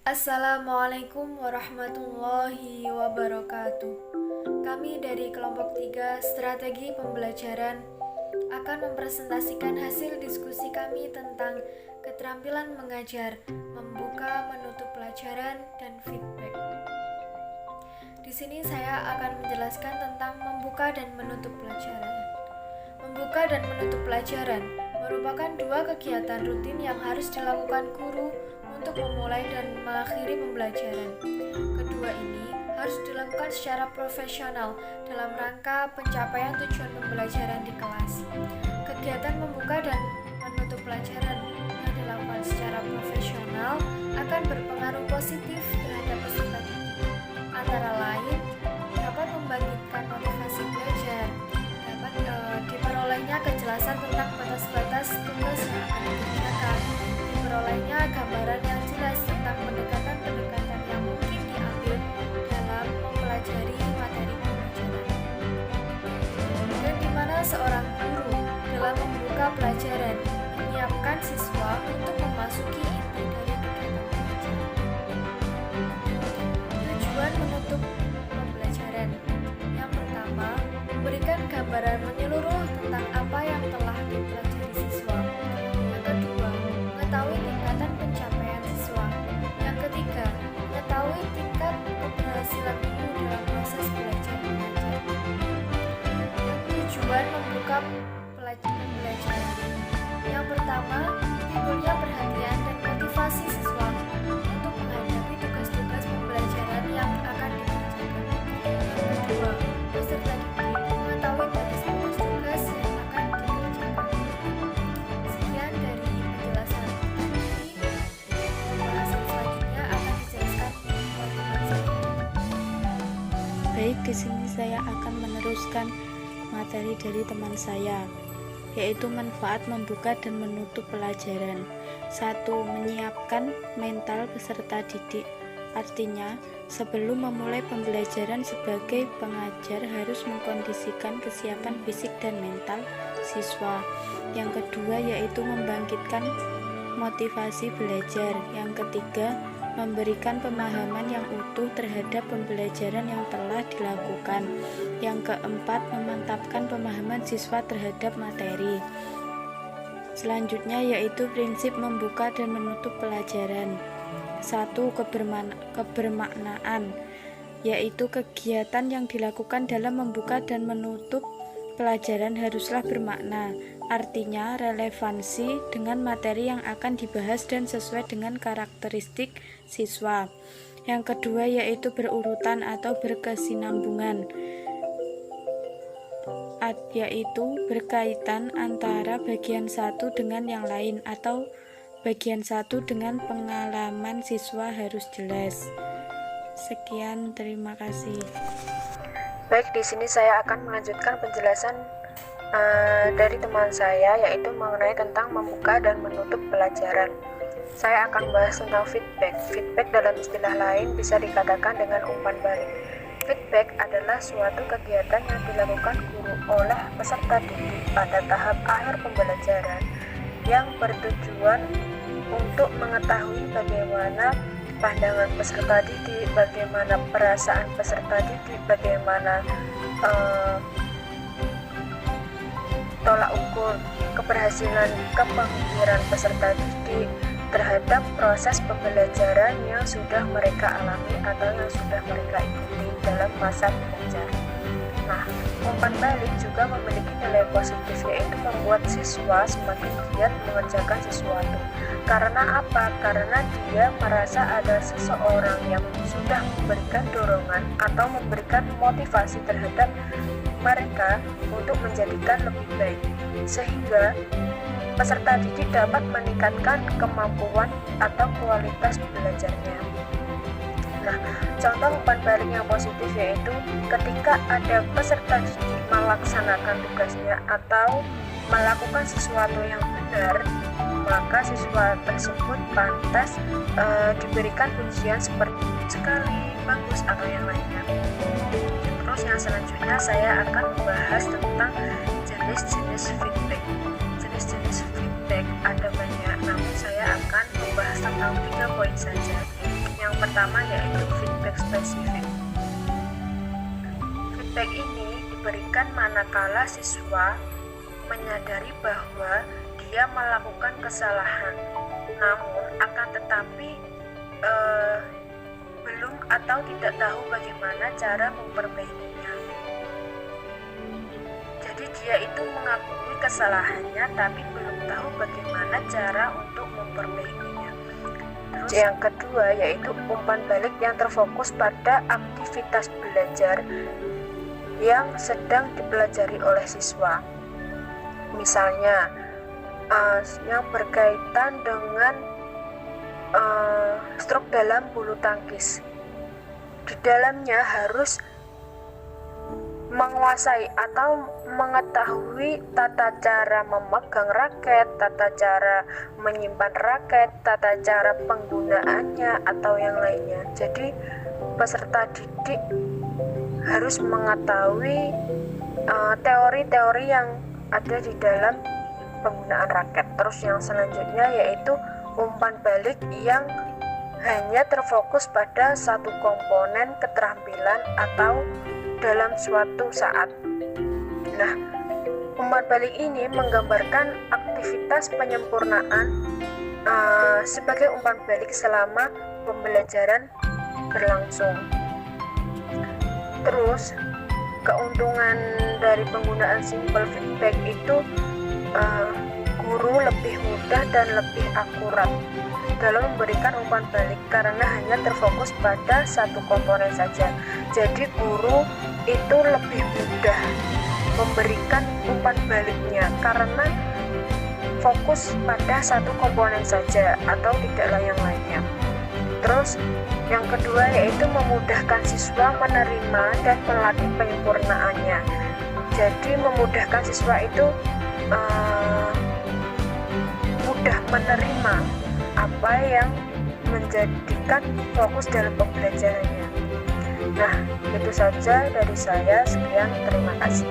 Assalamualaikum warahmatullahi wabarakatuh. Kami dari kelompok 3 Strategi Pembelajaran akan mempresentasikan hasil diskusi kami tentang keterampilan mengajar, membuka, menutup pelajaran, dan feedback. Di sini saya akan menjelaskan tentang membuka dan menutup pelajaran. Membuka dan menutup pelajaran merupakan dua kegiatan rutin yang harus dilakukan guru untuk memulai dan mengakhiri pembelajaran. Kedua ini harus dilakukan secara profesional dalam rangka pencapaian tujuan pembelajaran di kelas. Kegiatan membuka dan menutup pelajaran yang dilakukan secara profesional akan berpengaruh positif terhadap peserta didik. Antara lain, dapat membangkitkan motivasi belajar, dapat diperolehnya kejelasan tentang batas-batas tugas yang akan dikerjakan, diperolehnya gambaran yang jelas tentang pendekatan-pendekatan yang mungkin diambil dalam mempelajari materi pembelajaran. Dan di mana seorang guru dalam membuka pelajaran menyiapkan siswa untuk memasuki inti dari kegiatan pembelajaran. Tujuan menutup pembelajaran. Yang pertama, memberikan gambaran menyeluruh tentang apa yang telah dipelajari siswa. Yang kedua, mengetahui tingkatan pencapaian siswa. Yang ketiga, mengetahui tingkat keberhasilan guru dalam proses belajar mengajar. Tujuan membuka pembelajaran. Yang pertama, timbulnya perhatian dan motivasi siswa untuk menghadapi tugas-tugas pembelajaran yang akan dikerjakan. Yang kedua, peserta didik mengetahui batas-batas tugas yang akan dikerjakan. Sekian dari penjelasan tadi. Pembahasan selanjutnya akan dijelaskan oleh teman saya. Baik, di sini saya akan meneruskan materi dari teman saya, yaitu manfaat membuka dan menutup pelajaran. 1. Menyiapkan mental peserta didik. Artinya, sebelum memulai pembelajaran sebagai pengajar harus mengkondisikan kesiapan fisik dan mental siswa. Yang kedua yaitu membangkitkan motivasi belajar. Yang ketiga, memberikan pemahaman yang utuh terhadap pembelajaran yang telah dilakukan. Yang keempat, memantapkan pemahaman siswa terhadap materi. Selanjutnya yaitu prinsip membuka dan menutup pelajaran. 1. Kebermaknaan, yaitu kegiatan yang dilakukan dalam membuka dan menutup pelajaran haruslah bermakna, artinya relevansi dengan materi yang akan dibahas dan sesuai dengan karakteristik siswa. Yang kedua yaitu berurutan atau berkesinambungan, yaitu berkaitan antara bagian satu dengan yang lain atau bagian satu dengan pengalaman siswa harus jelas. Sekian, terima kasih. Baik, di sini saya akan melanjutkan penjelasan dari teman saya, yaitu mengenai tentang membuka dan menutup pelajaran. Saya akan bahas tentang feedback. Feedback dalam istilah lain bisa dikatakan dengan umpan balik. Feedback adalah suatu kegiatan yang dilakukan guru oleh peserta didik pada tahap akhir pembelajaran yang bertujuan untuk mengetahui bagaimana pandangan peserta didik, bagaimana perasaan peserta didik, bagaimana tolak ukur keberhasilan kepemikiran peserta didik terhadap proses pembelajaran yang sudah mereka alami atau yang sudah mereka ikuti dalam masa belajar. Nah, umpan balik juga memiliki nilai positif, yaitu membuat siswa semakin giat mengerjakan sesuatu. Karena apa? Karena dia merasa ada seseorang yang sudah memberikan dorongan atau memberikan motivasi terhadap mereka untuk menjadikan lebih baik, sehingga peserta didik dapat meningkatkan kemampuan atau kualitas belajarnya. Nah, contoh umpan balik yang positif yaitu ketika ada peserta didik melaksanakan tugasnya atau melakukan sesuatu yang benar, maka siswa tersebut pantas diberikan pujian seperti sekali, bagus, atau yang lainnya. Terus yang selanjutnya saya akan membahas tentang jenis-jenis feedback. Jenis-jenis feedback ada banyak, namun saya akan membahas tentang 3 poin saja. pertama yaitu feedback spesifik. Feedback ini diberikan manakala siswa menyadari bahwa dia melakukan kesalahan, namun akan tetapi belum atau tidak tahu bagaimana cara memperbaikinya. Jadi dia itu mengakui kesalahannya tapi belum tahu bagaimana cara untuk memperbaikinya. Terus yang kedua yaitu umpan balik yang terfokus pada aktivitas belajar yang sedang dipelajari oleh siswa. Misalnya yang berkaitan dengan strok dalam bulu tangkis. Di dalamnya harus menguasai atau mengetahui tata cara memegang raket, tata cara menyimpan raket, tata cara penggunaannya atau yang lainnya. Jadi peserta didik harus mengetahui teori-teori yang ada di dalam penggunaan raket. Terus yang selanjutnya yaitu umpan balik yang hanya terfokus pada satu komponen keterampilan atau dalam suatu saat. Nah, umpan balik ini menggambarkan aktivitas penyempurnaan sebagai umpan balik selama pembelajaran berlangsung. Terus, keuntungan dari penggunaan simple feedback itu guru lebih mudah dan lebih akurat dalam memberikan umpan balik karena hanya terfokus pada satu komponen saja. Jadi guru itu lebih mudah memberikan umpan baliknya karena fokus pada satu komponen saja atau tidaklah yang lainnya. Terus yang kedua yaitu memudahkan siswa menerima dan melatih penyempurnaannya. Jadi memudahkan siswa itu mudah menerima apa yang menjadikan fokus dalam pembelajarannya. Nah, itu saja dari saya. Sekian, terima kasih.